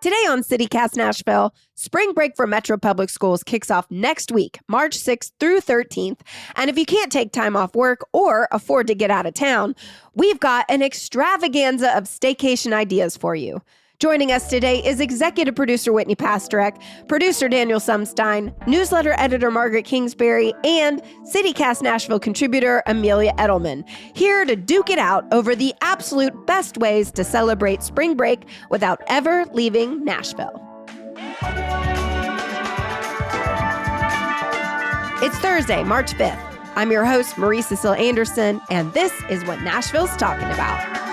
Today on City Cast Nashville, spring break for Metro Public Schools kicks off next week, March 6th through 13th. And if you can't take time off work or afford to get out of town, we've got an extravaganza of staycation ideas for you. Joining us today is executive producer Whitney Pasterek, producer Daniel Sumstein, newsletter editor Margaret Kingsbury, and City Cast Nashville contributor Amelia Edelman, here to duke it out over the absolute best ways to celebrate spring break without ever leaving Nashville. It's Thursday, March 5th. I'm your host, Marie Cecile Anderson, and this is what Nashville's talking about.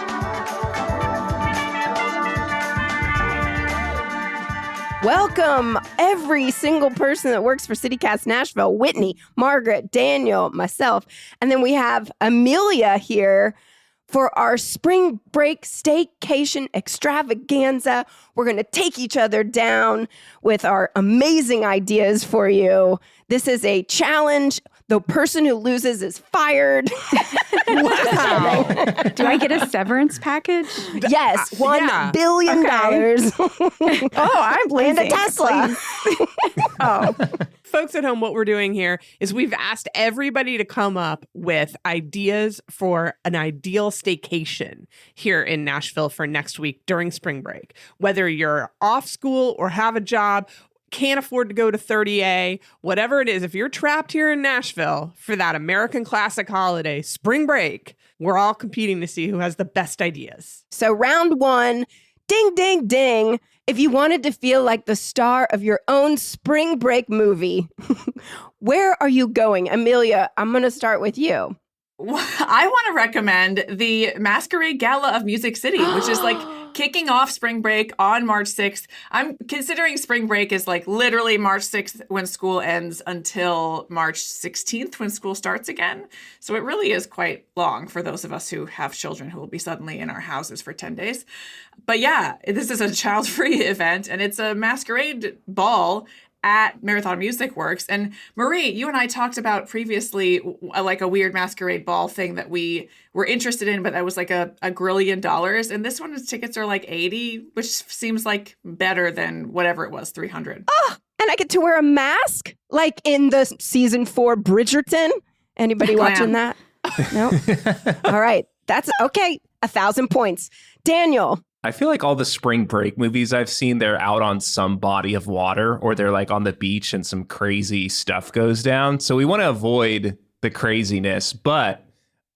Welcome, every single person that works for City Cast Nashville. Whitney, Margaret, Daniel, myself. And then we have Amelia here for our spring break staycation extravaganza. We're going to take each other down with our amazing ideas for you. This is a challenge. The person who loses is fired. Wow. Do I get a severance package? Yes, $1 billion. Oh, I'm and a Tesla. Oh. Folks at home, what we're doing here is we've asked everybody to come up with ideas for an ideal staycation here in Nashville for next week during spring break. Whether you're off school or have a job, can't afford to go to 30A, whatever it is, if you're trapped here in Nashville for that American classic holiday, spring break, we're all competing to see who has the best ideas. So round one, ding, ding, ding. If you wanted to feel like the star of your own spring break movie, where are you going? Amelia, I'm going to start with you. I want to recommend the Masquerade Gala of Music City, which is like kicking off spring break on March 6th. I'm considering spring break is like literally March 6th when school ends until March 16th when school starts again. So it really is quite long for those of us who have children who will be suddenly in our houses for 10 days. But yeah, this is a child-free event and it's a masquerade ball at Marathon Music Works. And Marie, you and I talked about previously like a weird masquerade ball thing that we were interested in, but that was like $1 grillion. And this one's tickets are like 80, which seems like better than whatever it was, 300. Oh, and I get to wear a mask like in the season 4 Bridgerton. Anybody watching that? No? All right. That's okay. 1,000 points. Daniel. I feel like all the spring break movies I've seen, they're out on some body of water or they're like on the beach and some crazy stuff goes down. So we want to avoid the craziness, but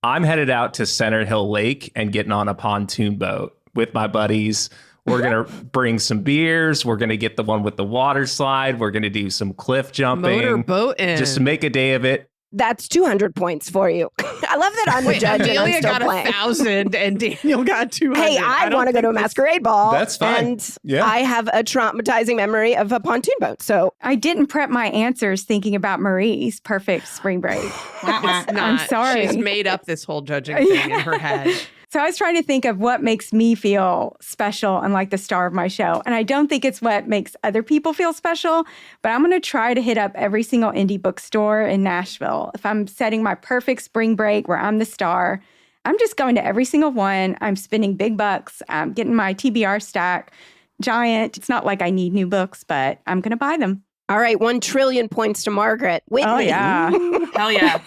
I'm headed out to Center Hill Lake and getting on a pontoon boat with my buddies. We're going to bring some beers. We're going to get the one with the water slide. We're going to do some cliff jumping. Motorboating. Just to make a day of it. That's 200 points for you. I love that I'm the judge and I'm Amelia still got playing. 1,000 and Daniel got 200. Hey, I want to go to a masquerade ball. That's fine. And Yeah. I have a traumatizing memory of a pontoon boat. So I didn't prep my answers thinking about Marie's perfect spring break. It's not. I'm sorry. She's made up this whole judging thing in her head. So I was trying to think of what makes me feel special and like the star of my show. And I don't think it's what makes other people feel special, but I'm going to try to hit up every single indie bookstore in Nashville. If I'm setting my perfect spring break where I'm the star, I'm just going to every single one. I'm spending big bucks. I'm getting my TBR stack giant. It's not like I need new books, but I'm going to buy them. all right, 1 trillion points to Margaret. Whitney. Oh, yeah. Hell yeah.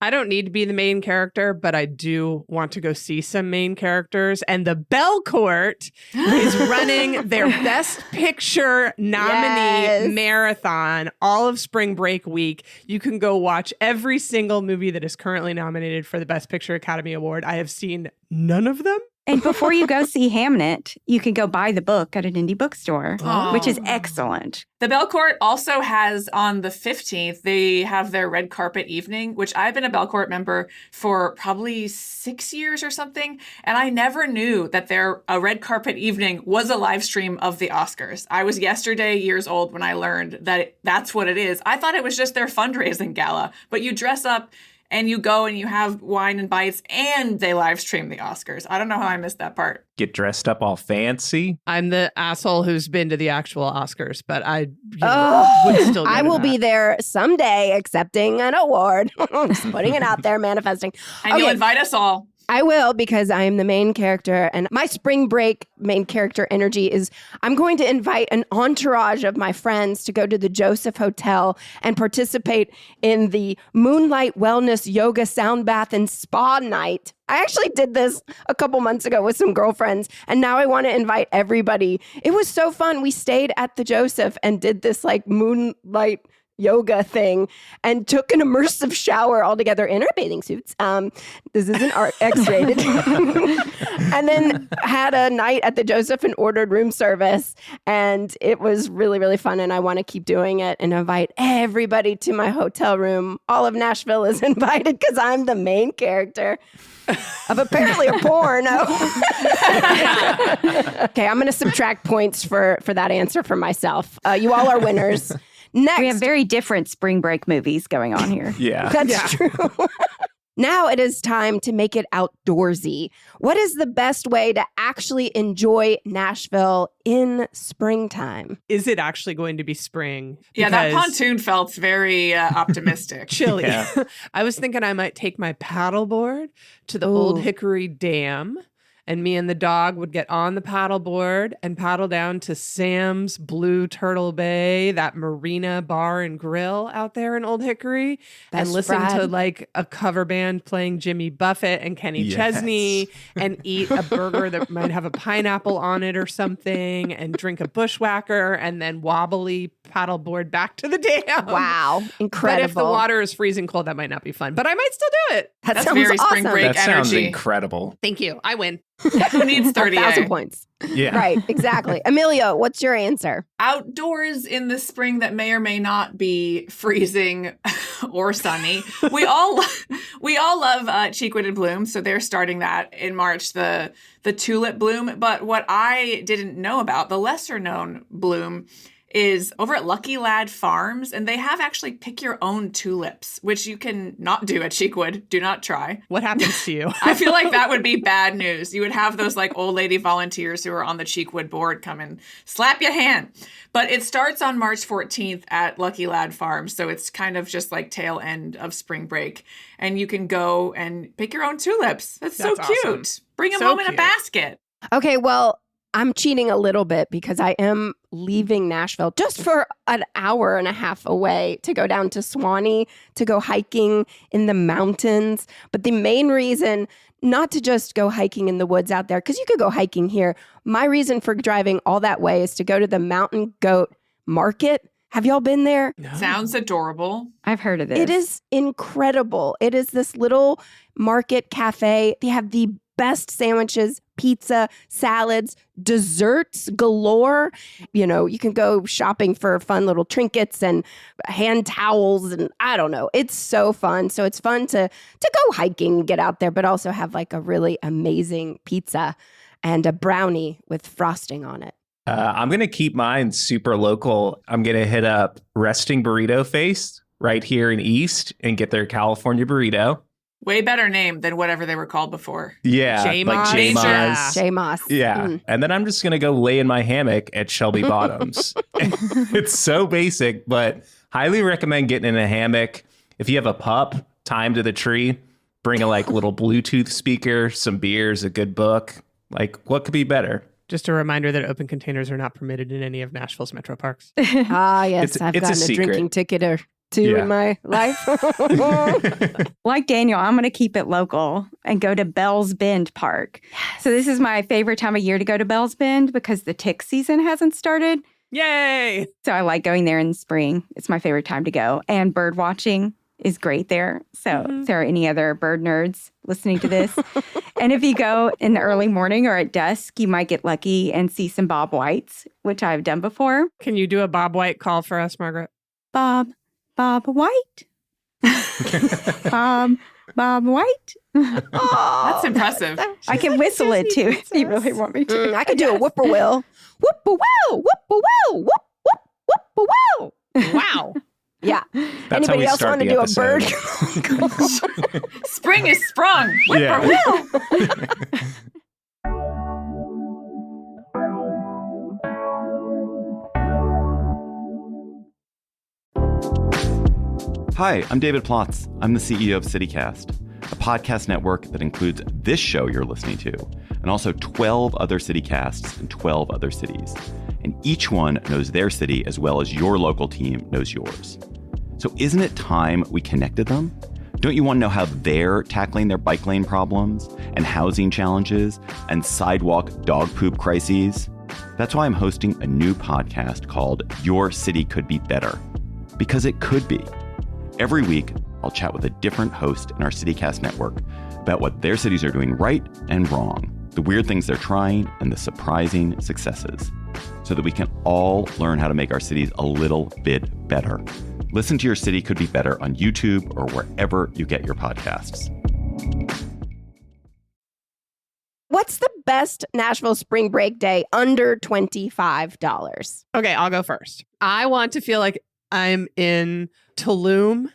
I don't need to be the main character, but I do want to go see some main characters. And the Bell Court is running their Best Picture nominee marathon all of spring break week. You can go watch every single movie that is currently nominated for the Best Picture Academy Award. I have seen none of them. And before you go see Hamnet, you can go buy the book at an indie bookstore, Oh. which is excellent. The Bell Court also has on the 15th, they have their red carpet evening, which I've been a Bell Court member for probably 6 years or something. And I never knew that a red carpet evening was a live stream of the Oscars. I was years old when I learned that that's what it is. I thought it was just their fundraising gala, but you dress up and you go and you have wine and bites and they live stream the Oscars. I don't know how I missed that part. Get dressed up all fancy. I'm the asshole who's been to the actual Oscars, but I Oh, would still go I to will that. be there someday accepting an award. Just putting it out there, manifesting. And you'll invite us all. I will, because I am the main character, and my spring break main character energy is I'm going to invite an entourage of my friends to go to the Joseph Hotel and participate in the Moonlight Wellness Yoga Sound Bath and Spa Night. I actually did this a couple months ago with some girlfriends, and now I want to invite everybody. It was so fun. We stayed at the Joseph and did this like moonlight yoga thing and took an immersive shower all together in our bathing suits. This isn't X-rated. And then had a night at the Joseph and ordered room service. And it was really, really fun. And I want to keep doing it and invite everybody to my hotel room. All of Nashville is invited because I'm the main character of apparently a porno. Okay, I'm going to subtract points for that answer for myself. You all are winners. Next. We have very different spring break movies going on here. Yeah. That's true. Now it is time to make it outdoorsy. What is the best way to actually enjoy Nashville in springtime? Is it actually going to be spring? Yeah, that Because- pontoon felt very optimistic. Chilly. Yeah. I was thinking I might take my paddleboard to the Ooh. Old Hickory Dam, and me and the dog would get on the paddleboard and paddle down to Sam's Blue Turtle Bay, that marina bar and grill out there in Old Hickory, and Best listen to ride. like a cover band playing Jimmy Buffett and Kenny Yes. Chesney, and eat a burger that might have a pineapple on it or something, and drink a bushwhacker, and then wobbly paddleboard back to the dam. Wow, incredible. But if the water is freezing cold, that might not be fun. But I might still do it. that That's sounds very spring awesome. break. That sounds energy. incredible. Thank you. I win. Who needs 30 1,000 points. Yeah. Right, exactly. Amelia, what's your answer? Outdoors in the spring that may or may not be freezing or sunny. We all love Cheekwood and Bloom, so they're starting that in March, the tulip bloom. But what I didn't know about, the lesser known bloom, is over at Lucky Lad Farms, and they have actually pick your own tulips, which you can not do at Cheekwood. Do not try. What happens to you? I feel like that would be bad news. You would have those like old lady volunteers who are on the Cheekwood board come and slap your hand. But it starts on March 14th at Lucky Lad Farms. So it's kind of just like tail end of spring break. And you can go and pick your own tulips. That's so That's cute. awesome. Bring them So home in a cute. basket. Okay, well, I'm cheating a little bit because I am leaving Nashville just for an hour and a half away to go down to Swanee to go hiking in the mountains. But the main reason not to just go hiking in the woods out there, because you could go hiking here. My reason for driving all that way is to go to the Mountain Goat Market. Have y'all been there? No. Sounds adorable. I've heard of this. It is incredible. It is this little market cafe. They have the best sandwiches, pizza, salads, desserts galore. You know, you can go shopping for fun little trinkets and hand towels and I don't know. It's so fun. So it's fun to go hiking and get out there, but also have like a really amazing pizza and a brownie with frosting on it. I'm going to keep mine super local. I'm going to hit up Resting Burrito Face right here in East and get their California burrito. Way better name than whatever they were called before. Yeah. J-Moss. Like J-Moss. J Moss. Yeah. And then I'm just going to go lay in my hammock at Shelby Bottoms. It's so basic, but highly recommend getting in a hammock. If you have a pup, time to the tree, bring a like little Bluetooth speaker, some beers, a good book. Like what could be better? Just a reminder that open containers are not permitted in any of Nashville's metro parks. Ah, yes. It's I've a gotten a secret. drinking ticket or two Yeah. in my life. Like Daniel, I'm going to keep it local and go to Bell's Bend Park. So this is my favorite time of year to go to Bell's Bend because the tick season hasn't started. Yay! So I like going there in the spring. It's my favorite time to go. And bird watching is great there. So if there are any other bird nerds listening to this. And if you go in the early morning or at dusk, you might get lucky and see some bob whites, which I've done before. Can you do a Bob White call for us, Margaret? Bob White. Bob White. That's impressive. I can whistle it too if you really want me to. I could do a whippoorwill. Whippoorwill, whippoorwill, whoop, whoop, whippoorwill. Wow. Yeah. That's how Anybody we else start want to the do episode. a bird? Spring is sprung. Yeah. Whippoorwill. Hi, I'm David Plotz. I'm the CEO of City Cast. a podcast network that includes this show you're listening to, and also 12 other City Casts in 12 other cities. And each one knows their city as well as your local team knows yours. So isn't it time we connected them? Don't you want to know how they're tackling their bike lane problems and housing challenges and sidewalk dog poop crises? That's why I'm hosting a new podcast called Your City Could Be Better. Because it could be. Every week, I'll chat with a different host in our CityCast network about what their cities are doing right and wrong, the weird things they're trying, and the surprising successes, so that we can all learn how to make our cities a little bit better. Listen to Your City Could Be Better on YouTube or wherever you get your podcasts. What's the best Nashville spring break day under $25? Okay, I'll go first. I want to feel like I'm in Tulum,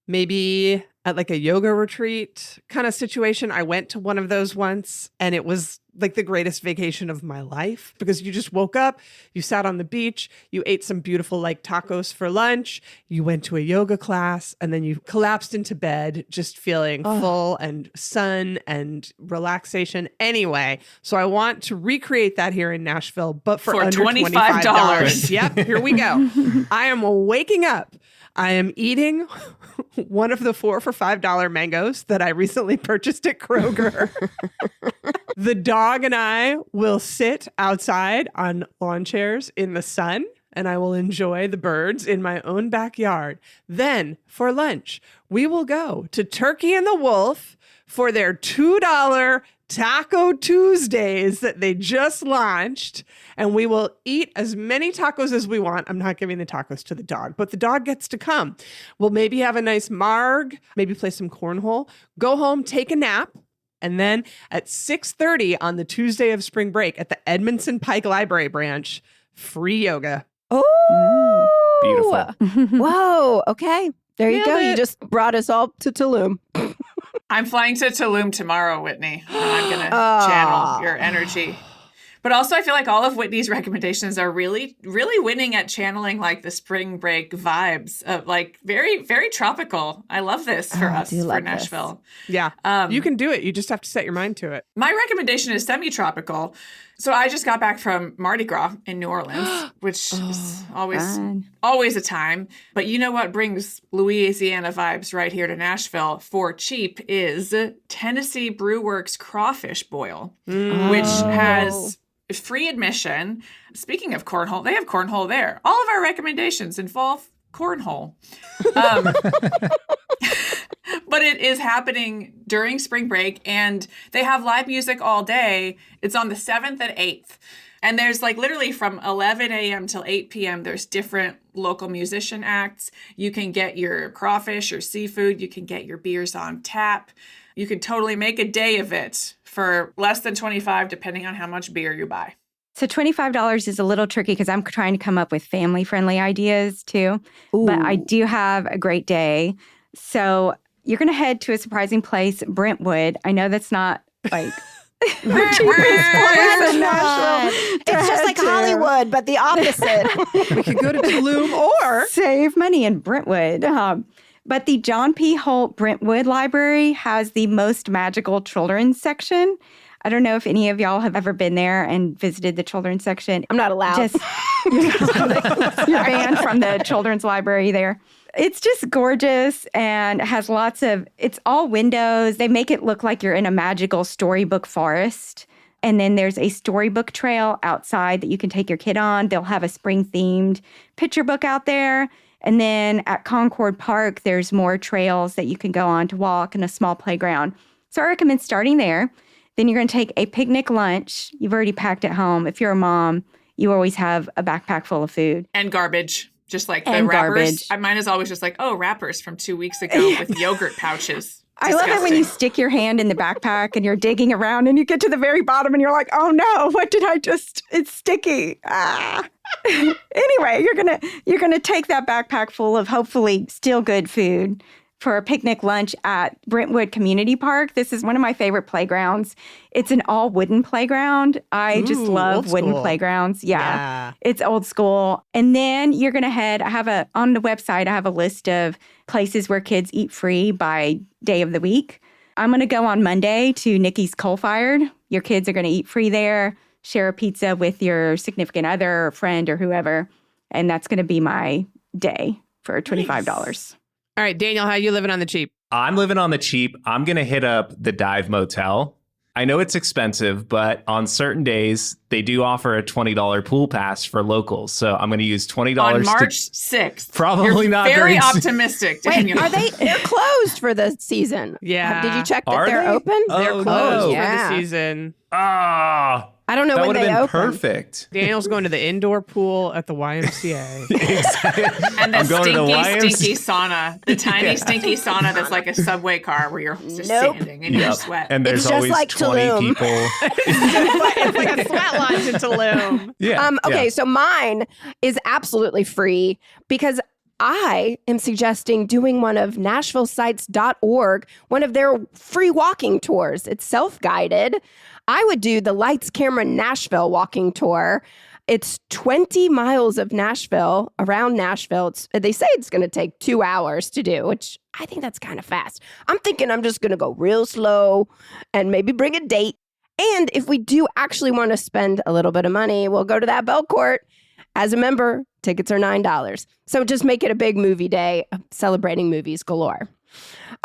maybe at like a yoga retreat kind of situation. I went to one of those once and it was like the greatest vacation of my life because you just woke up, you sat on the beach, you ate some beautiful like tacos for lunch, you went to a yoga class, and then you collapsed into bed just feeling full and sun and relaxation. Anyway, so I want to recreate that here in Nashville, but for under $25. Yep, here we go. I am waking up. I am eating one of the 4 for $5 mangoes that I recently purchased at Kroger. The dog and I will sit outside on lawn chairs in the sun, and I will enjoy the birds in my own backyard. Then, for lunch, we will go to Turkey and the Wolf for their $2 Taco Tuesdays that they just launched, and we will eat as many tacos as we want. I'm not giving the tacos to the dog, but the dog gets to come. We'll maybe have a nice marg, maybe play some cornhole, go home, take a nap, and then at 6:30 on the Tuesday of spring break at the Edmondson Pike Library branch, free yoga. Oh, Beautiful. Whoa. Okay. There you Nailed go. it. You just brought us all to Tulum. I'm flying to Tulum tomorrow, Whitney, and I'm going to channel your energy. But also, I feel like all of Whitney's recommendations are really, really winning at channeling like the spring break vibes of like very, very tropical. I love this for us, for Nashville. Yeah, you can do it. You just have to set your mind to it. My recommendation is semi-tropical. So I just got back from Mardi Gras in New Orleans, which is always a time. But you know what brings Louisiana vibes right here to Nashville for cheap is Tennessee Brew Works Crawfish Boil, which has free admission. Speaking of cornhole, they have cornhole there. All of our recommendations involve cornhole. But it is happening during spring break, and they have live music all day. It's on the 7th and 8th. And there's like literally from 11 a.m. till 8 p.m. there's different local musician acts. You can get your crawfish or seafood. You can get your beers on tap. You can totally make a day of it for less than $25, depending on how much beer you buy. So $25 is a little tricky because I'm trying to come up with family-friendly ideas too. Ooh. But I do have a great day. So you're going to head to a surprising place, Brentwood. I know that's not like the cheapest place in Nashville. It's just like Hollywood, but the opposite. We could go to Tulum or save money in Brentwood. But the John P. Holt Brentwood Library has the most magical children's section. I don't know if any of y'all have ever been there and visited the children's section. I'm not allowed. You're banned from the children's library there. It's just gorgeous and has lots of, it's all windows. They make it look like you're in a magical storybook forest. And then there's a storybook trail outside that you can take your kid on. They'll have a spring-themed picture book out there. And then at Concord Park, there's more trails that you can go on to walk and a small playground. So I recommend starting there. Then you're going to take a picnic lunch. You've already packed it home. If you're a mom, you always have a backpack full of food. And garbage. Just like the And wrappers. garbage. Mine is always just like, wrappers from 2 weeks ago with yogurt pouches. I love it when you stick your hand in the backpack and you're digging around and you get to the very bottom and you're like, oh no, what did I just, it's sticky. Anyway, you're gonna take that backpack full of hopefully still good food for a picnic lunch at Brentwood Community Park. This is one of my favorite playgrounds. It's an all wooden playground. I just love wooden playgrounds. Yeah. It's old school. And then you're going to head, on the website, I have a list of places where kids eat free by day of the week. I'm going to go on Monday to Nikki's Coal Fired. Your kids are going to eat free there, share a pizza with your significant other or friend or whoever. And that's going to be my day for $25. Nice. All right, Daniel, how you living on the cheap? I'm living on the cheap. I'm going to hit up the Dive Motel. I know it's expensive, but on certain days, they do offer a $20 pool pass for locals. So I'm going to use $20 on March 6th. Probably You're not very very optimistic, Daniel. Wait, they're closed for the season. Yeah. Did you check that Are they're they? open? They're Oh, closed no. for the Yeah. season. Ah, I don't know that when would have they been open. perfect. Daniel's going to the indoor pool at the YMCA. And the I'm going to the stinky YMCA. sauna, the tiny stinky sauna that's like a subway car where you're just standing in your sweat. And there's It's just always like 20 Tulum. people. It's like a sweat lodge in Tulum. Yeah. Okay, yeah. so mine is absolutely free because I am suggesting doing one of NashvilleSites.org, one of their free walking tours. It's self-guided. I would do the Lights Camera Nashville walking tour. It's 20 miles of Nashville, around Nashville. They say it's going to take 2 hours to do, which I think that's kind of fast. I'm thinking I'm just going to go real slow and maybe bring a date. And if we do actually want to spend a little bit of money, we'll go to that Bell Court. As a member, tickets are $9. So just make it a big movie day, celebrating movies galore.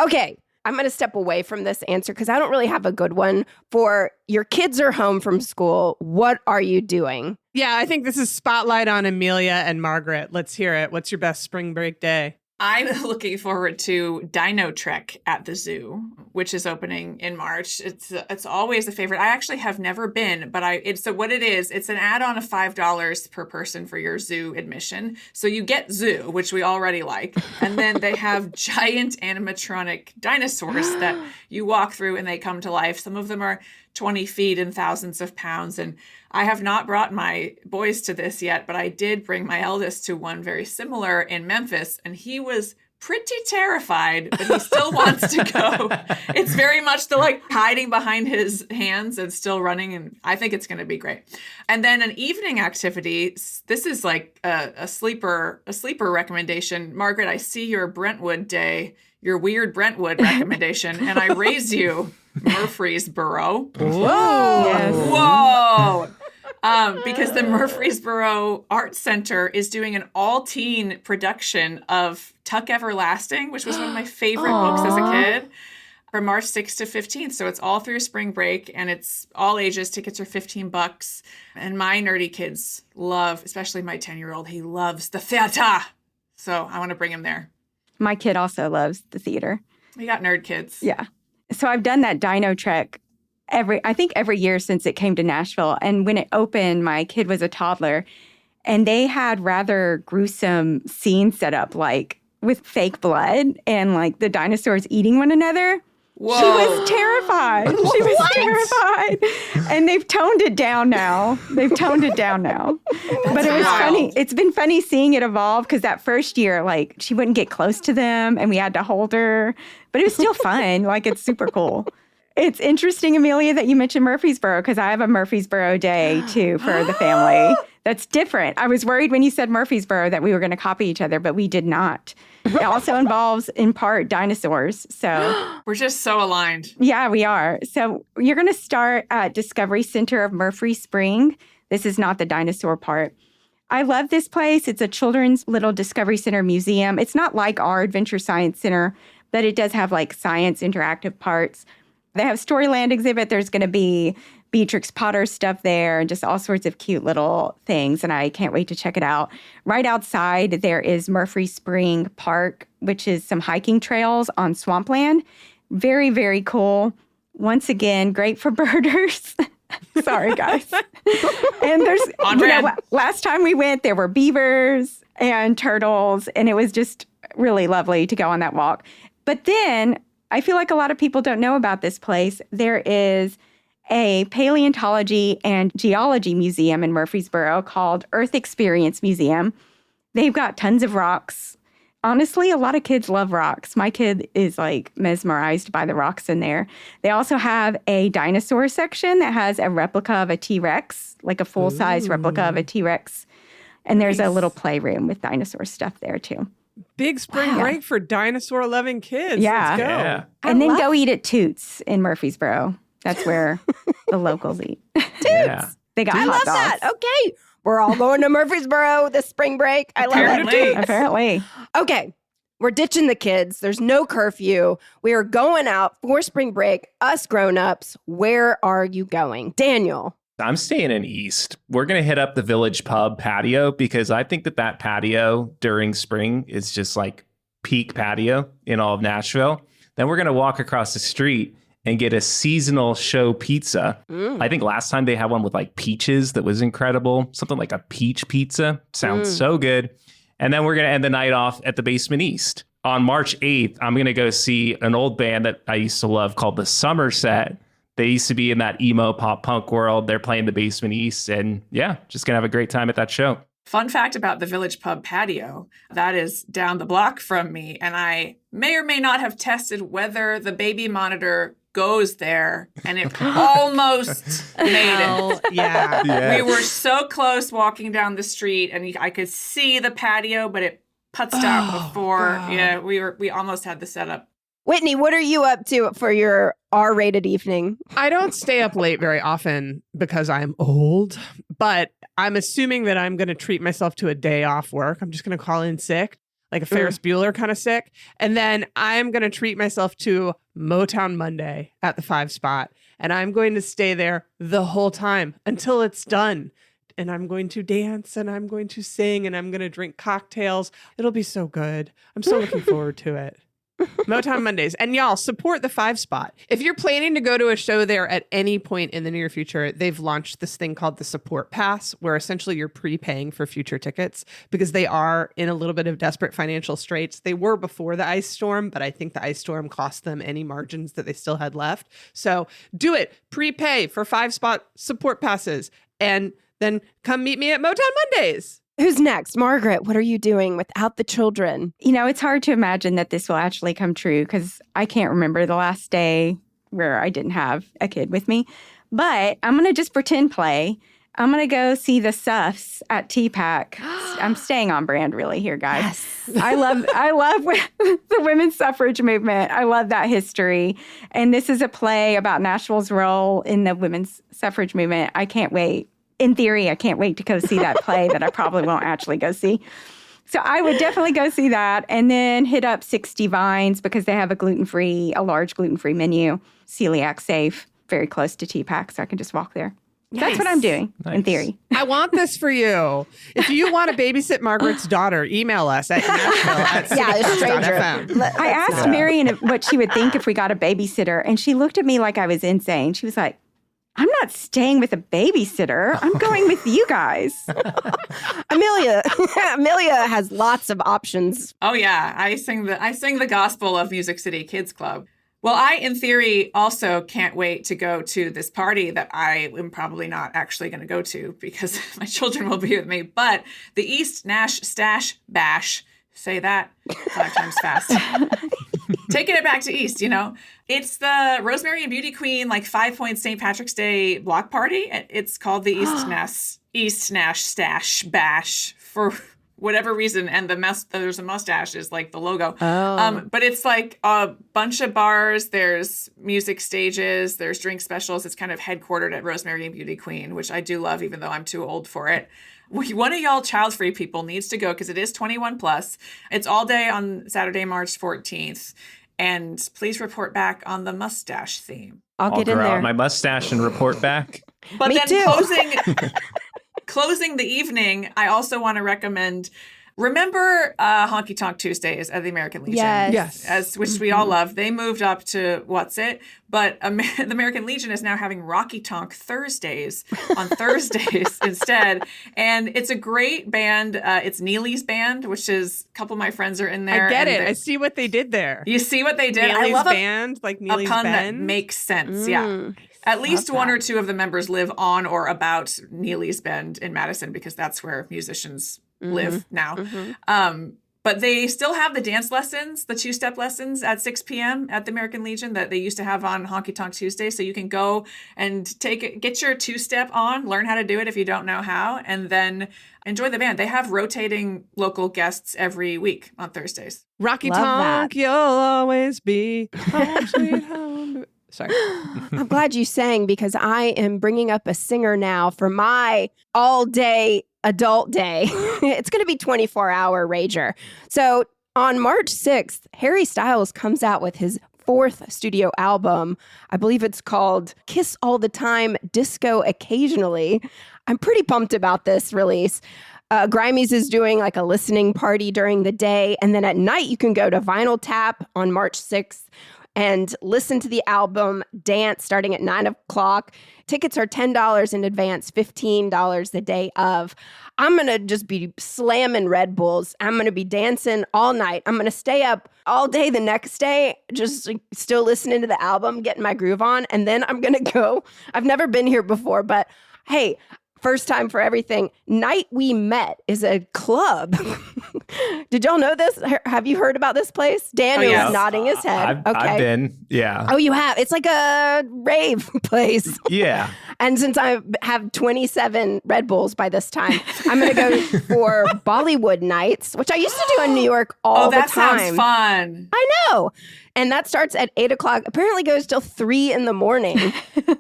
Okay, I'm going to step away from this answer because I don't really have a good one for your kids are home from school. What are you doing? Yeah, I think this is spotlight on Amelia and Margaret. Let's hear it. What's your best spring break day? I'm looking forward to Dino Trek at the zoo, which is opening in March. It's always a favorite. I actually have never been, but what it is, it's an add-on of $5 per person for your zoo admission. So you get zoo, which we already like, and then they have giant animatronic dinosaurs that you walk through and they come to life. Some of them are 20 feet and thousands of pounds. And I have not brought my boys to this yet, but I did bring my eldest to one very similar in Memphis, and he was pretty terrified, but he still wants to go. It's very much the like hiding behind his hands and still running, and I think it's going to be great. And then an evening activity. This is like a sleeper recommendation. Margaret, I see your Brentwood day, your weird Brentwood recommendation, and I raise you Murfreesboro. Whoa. Yes. Whoa! Because the Murfreesboro Arts Center is doing an all-teen production of Tuck Everlasting, which was one of my favorite books as a kid, from March 6th to 15th. So it's all through spring break, and it's all ages. Tickets are $15. And my nerdy kids love, especially my 10-year-old, he loves the theater. So I want to bring him there. My kid also loves the theater. We got nerd kids. Yeah. So I've done that Dino Trek I think every year since it came to Nashville. And when it opened, my kid was a toddler, and they had rather gruesome scenes set up, like with fake blood and like the dinosaurs eating one another. Whoa. She was terrified. She was terrified. And they've toned it down now. But it was funny. It's been funny seeing it evolve because that first year, like, she wouldn't get close to them and we had to hold her. But it was still fun. Like, it's super cool. It's interesting, Amelia, that you mentioned Murfreesboro because I have a Murfreesboro day, too, for the family. That's different. I was worried when you said Murfreesboro that we were going to copy each other, but we did not. It also involves, in part, dinosaurs. So we're just so aligned. Yeah, we are. So you're going to start at Discovery Center of Murfree Spring. This is not the dinosaur part. I love this place. It's a children's little Discovery Center museum. It's not like our Adventure Science Center, but it does have like science interactive parts. They have Storyland exhibit. There's going to be Beatrix Potter stuff there and just all sorts of cute little things. And I can't wait to check it out. Right outside, there is Murfree Spring Park, which is some hiking trails on swampland. Very, very cool. Once again, great for birders. Sorry, guys. And there's, last time we went, there were beavers and turtles, and it was just really lovely to go on that walk. But then I feel like a lot of people don't know about this place. There is a paleontology and geology museum in Murfreesboro called Earth Experience Museum. They've got tons of rocks. Honestly, a lot of kids love rocks. My kid is like mesmerized by the rocks in there. They also have a dinosaur section that has a replica of a T-Rex, like a full-size replica of a T-Rex. And there's a little playroom with dinosaur stuff there too. Big spring break for dinosaur-loving kids. Yeah. Let's go. Yeah. And then go eat at Toots in Murfreesboro. That's where the locals eat. Yeah. They got I hot love dogs. that. Okay. We're all going to Murfreesboro this spring break. I love it. Apparently. Okay. We're ditching the kids. There's no curfew. We are going out for spring break. Us grown-ups, where are you going? Daniel. I'm staying in East. We're going to hit up the Village Pub patio because I think that patio during spring is just like peak patio in all of Nashville. Then we're going to walk across the street and get a seasonal show pizza. I think last time they had one with like peaches that was incredible. Something like a peach pizza. Sounds so good. And then we're going to end the night off at the Basement East. On March 8th, I'm going to go see an old band that I used to love called the Somerset. They used to be in that emo pop punk world. They're playing the Basement East. And yeah, just going to have a great time at that show. Fun fact about the Village Pub patio, that is down the block from me. And I may or may not have tested whether the baby monitor goes there, and it almost made it. Yeah. We were so close walking down the street, and I could see the patio, but it putzed out before. God. Yeah, we almost had the setup. Whitney, what are you up to for your R-rated evening? I don't stay up late very often because I'm old, but I'm assuming that I'm going to treat myself to a day off work. I'm just going to call in sick, like a Ferris Bueller kind of sick. And then I'm going to treat myself to Motown Monday at the 5 spot. And I'm going to stay there the whole time until it's done. And I'm going to dance and I'm going to sing and I'm going to drink cocktails. It'll be so good. I'm so looking forward to it. Motown Mondays. And y'all, support the 5 spot. If you're planning to go to a show there at any point in the near future, they've launched this thing called the Support Pass, where essentially you're prepaying for future tickets because they are in a little bit of desperate financial straits. They were before the ice storm, but I think the ice storm cost them any margins that they still had left. So do it. Prepay for 5 spot support passes and then come meet me at Motown Mondays. Who's next? Margaret, what are you doing without the children? You know, it's hard to imagine that this will actually come true because I can't remember the last day where I didn't have a kid with me. But I'm going to just pretend play. I'm going to go see the Suffs at TPAC. I'm staying on brand really here, guys. Yes. I love the women's suffrage movement. I love that history. And this is a play about Nashville's role in the women's suffrage movement. I can't wait. In theory, I can't wait to go see that play that I probably won't actually go see. So I would definitely go see that and then hit up 60 Vines because they have a large gluten-free menu, celiac safe, very close to TPAC, so I can just walk there. That's what I'm doing in theory. I want this for you. If you want to babysit Margaret's daughter, email us at Nashville Yeah, a stranger. @citycast.fm. I asked Marion what she would think if we got a babysitter, and she looked at me like I was insane. She was like, I'm not staying with a babysitter. I'm going with you guys. Amelia has lots of options. Oh yeah, I sing the gospel of Music City Kids Club. Well, I, in theory, also can't wait to go to this party that I am probably not actually going to go to because my children will be with me. But the East Nash Stash Bash, say that 5 times fast. Taking it back to East, you know. It's the Rosemary and Beauty Queen, like 5 Point St. Patrick's Day block party. It's called the East Nash Stash Bash for whatever reason. And there's a mustache is like the logo. Oh. But it's like a bunch of bars. There's music stages. There's drink specials. It's kind of headquartered at Rosemary and Beauty Queen, which I do love, even though I'm too old for it. One of y'all child-free people needs to go because it is 21 plus. It's all day on Saturday, March 14th. And please report back on the mustache theme. I'll get in grow there. out my mustache and report back. But Me then too. closing the evening, I also want to recommend, remember Honky Tonk Tuesdays at the American Legion? Yes. Which we all love. They moved up to What's It? But the American Legion is now having Rocky Tonk Thursdays on Thursdays instead. And it's a great band. It's Neely's band, which is a couple of my friends are in there. I get it. I see what they did there. You see what they did? Neely's I love band, like a Neely's pun that band. makes sense. Yeah. At least one or two of the members live on or about Neely's Bend in Madison because that's where musicians live now. But they still have the dance lessons, the two-step lessons at 6 p.m. at the American Legion that they used to have on Honky Tonk Tuesday. So you can go and get your two-step on, learn how to do it if you don't know how, and then enjoy the band. They have rotating local guests every week on Thursdays. Rocky Love Tonk, that. you'll always be home sweet home. Sorry. I'm glad you sang because I am bringing up a singer now for my all-day adult day. It's going to be 24-hour rager. So on March 6th, Harry Styles comes out with his 4th studio album. I believe it's called Kiss All the Time, Disco Occasionally. I'm pretty pumped about this release. Grimies is doing like a listening party during the day. And then at night, you can go to Vinyl Tap on March 6th and listen to the album, dance starting at 9 o'clock. Tickets are $10 in advance, $15 the day of. I'm going to just be slamming Red Bulls. I'm going to be dancing all night. I'm going to stay up all day the next day, just still listening to the album, getting my groove on. And then I'm going to go. I've never been here before, but hey, first time for everything. Night We Met is a club. Did y'all know this? Have you heard about this place? Daniel's yes. nodding his head. I've been, yeah. Oh, you have? It's like a rave place. Yeah. And since I have 27 Red Bulls by this time, I'm going to go for Bollywood nights, which I used to do in New York all the time. Oh, that sounds fun. I know. And that starts at 8 o'clock, apparently goes till 3 in the morning.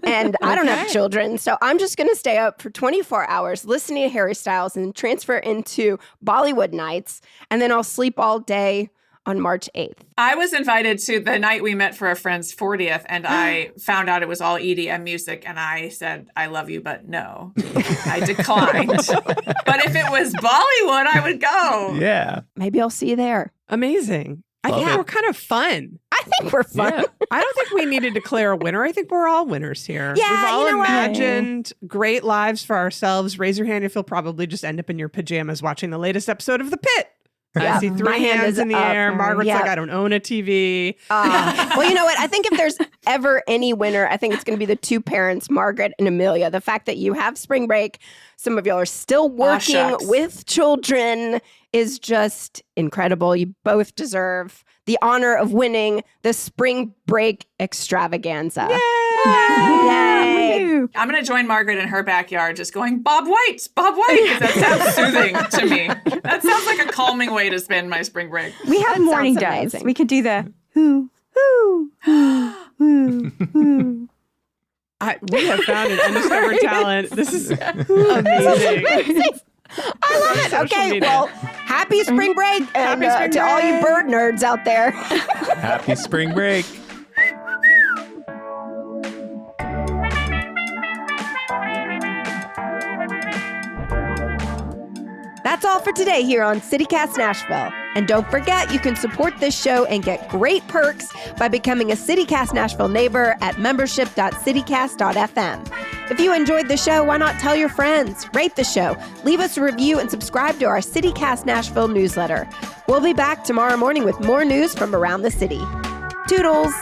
And I don't have children, so I'm just going to stay up for 24 hours listening to Harry Styles and transfer into Bollywood nights. And then I'll sleep all day on March 8th. I was invited to the night we met for a friend's 40th, and I found out it was all EDM music, and I said, I love you, but no. I declined. But if it was Bollywood, I would go. Yeah. Maybe I'll see you there. Amazing. I Love think it. we're kind of fun. I think we're fun. Yeah. I don't think we need to declare a winner. I think we're all winners here. Yeah, We've all you know what? imagined great lives for ourselves. Raise your hand if you'll probably just end up in your pajamas watching the latest episode of The Pit. Yeah, I see my 3 hand hands is in the up. air. Margaret's Yeah. like, I don't own a TV. Well, you know what? I think if there's ever any winner, I think it's going to be the 2 parents, Margaret and Amelia. The fact that you have spring break, some of y'all are still working shucks. with children is just incredible. You both deserve the honor of winning the spring break extravaganza. Yay! Woo! I'm going to join Margaret in her backyard just going, Bob White, because that sounds soothing to me. That sounds like a calming way to spend my spring break. We have That morning sounds doves. amazing. We could do the whoo, whoo, whoo, whoo. We have found an undiscovered talent. This is amazing. I love it. Social Okay, media. well, happy spring break and Happy spring to all you break. bird nerds out there. Happy spring break. That's all for today here on City Cast Nashville. And don't forget, you can support this show and get great perks by becoming a City Cast Nashville neighbor at membership.citycast.fm. If you enjoyed the show, why not tell your friends? Rate the show, leave us a review, and subscribe to our City Cast Nashville newsletter. We'll be back tomorrow morning with more news from around the city. Toodles!